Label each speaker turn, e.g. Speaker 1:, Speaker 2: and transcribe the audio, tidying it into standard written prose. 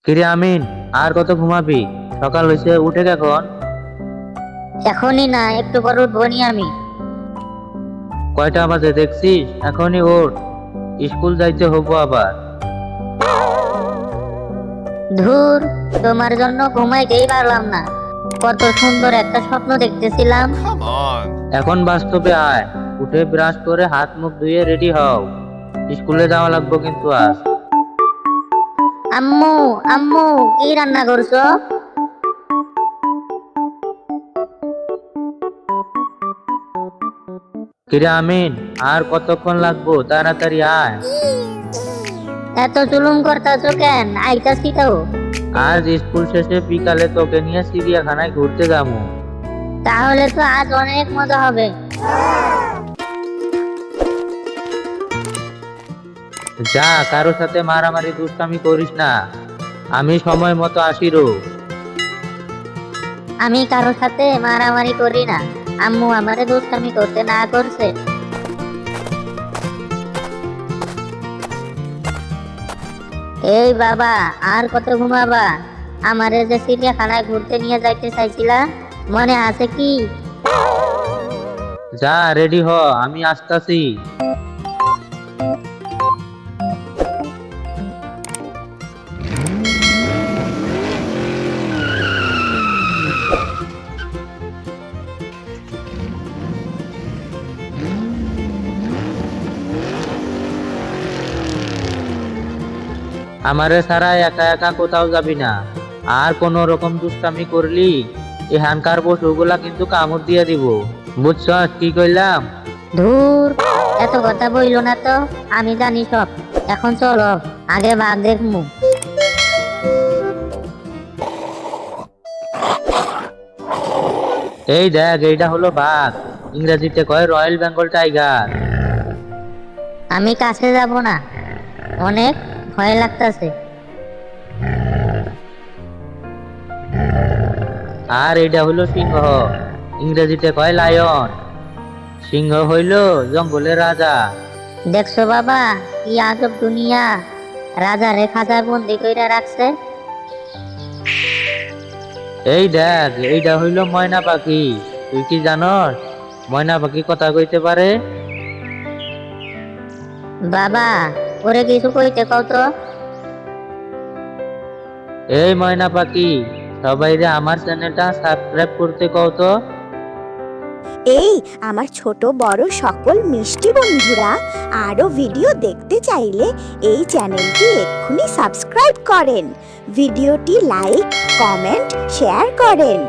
Speaker 1: কিরে আমিন, আর কত ঘুমাবি? সকাল হয়েছে, উঠে এখন।
Speaker 2: এখনই না, একটু পর উঠবনি আমি।
Speaker 1: কয়টা বাজে দেখছিস? এখনই ওঠ, স্কুল যাইতে হবো আবার।
Speaker 2: ধুর, তোমার জন্য ঘুমাইতেই পারলাম না। কত সুন্দর একটা স্বপ্ন দেখতেছিলাম।
Speaker 1: এখন বাস্তবে আয়, উঠে ব্রাশ করে হাত মুখ ধুয়ে রেডি হও, স্কুলে যাওয়া লাগবো কিন্তু আজ।
Speaker 2: আম্মু, আম্মু, কি রান্না করছো?
Speaker 1: কিরে আমিন, আর কতক্ষণ লাগবো? তাড়াতাড়ি আয়।
Speaker 2: এত জুলুম করতেছো কেন? আইতাছি তো।
Speaker 1: আজ স্কুল শেষে বিকালে তোকে নিয়ে চিড়িয়াখানায় ঘুরতে যাবো।
Speaker 2: তাহলে তো আজ অনেক মজা হবে।
Speaker 1: যা, কারোর সাথে মারামারি দুষ্টামি করিস না, আমি সময় মতো আসিরো।
Speaker 2: আমি কারোর সাথে মারামারি করি না। আম্মু আমারে দুষ্টামি করতে না করছে। এই বাবা, আর কত ঘুমাবা? আমারে যে চিড়িয়াখানায় ঘুরতে নিয়ে যাইতে চাইছিলা, মনে আছে কি?
Speaker 1: যা, রেডি হ, আমি আসতাছি। আমারে ছাড়া একা একা কোথাও যাবি না, আর কোন রকম দুষ্টামি করলি এখানকার পশুগুলা কিন্তু কামড় দিয়ে দিব, বুঝছস কি কইলাম?
Speaker 2: ধুর, এত কথা বইলো না তো, আমি জানি সব। এখন চলো, আগে বাঘ দেখমু।
Speaker 1: এই দেখ, এইটা হলো বাঘ, ইংরেজিতে কয় রয়্যাল বেঙ্গল টাইগার।
Speaker 2: আমি কাছে যাব না, অনেক ভয় লাগতাছে।
Speaker 1: আর এইটা হলো সিংহ, ইংরেজিতে কয় লায়ন। সিংহ হইল জঙ্গলের রাজা।
Speaker 2: দেখছো বাবা, কি আজব দুনিয়া। রাজারে খাঁচায় বন্দি কইরা রাখছে।
Speaker 1: এই দেখ, এইটা হইল ময়না পাখি। তুই কি জানস ময়না পাখি কথা কইতে পারে?
Speaker 2: বাবা, ওরে কিছু কইতে কও তো।
Speaker 1: এই ময়না পাখি, সবাইরে আমার চ্যানেলটা সাবস্ক্রাইব করতে কও তো।
Speaker 3: এই আমার ছোট বড় সকল মিষ্টি বন্ধুরা, আরও ভিডিও দেখতে চাইলে এই চ্যানেলটি এক্ষুনি সাবস্ক্রাইব করেন, ভিডিওটি লাইক, কমেন্ট, শেয়ার করেন।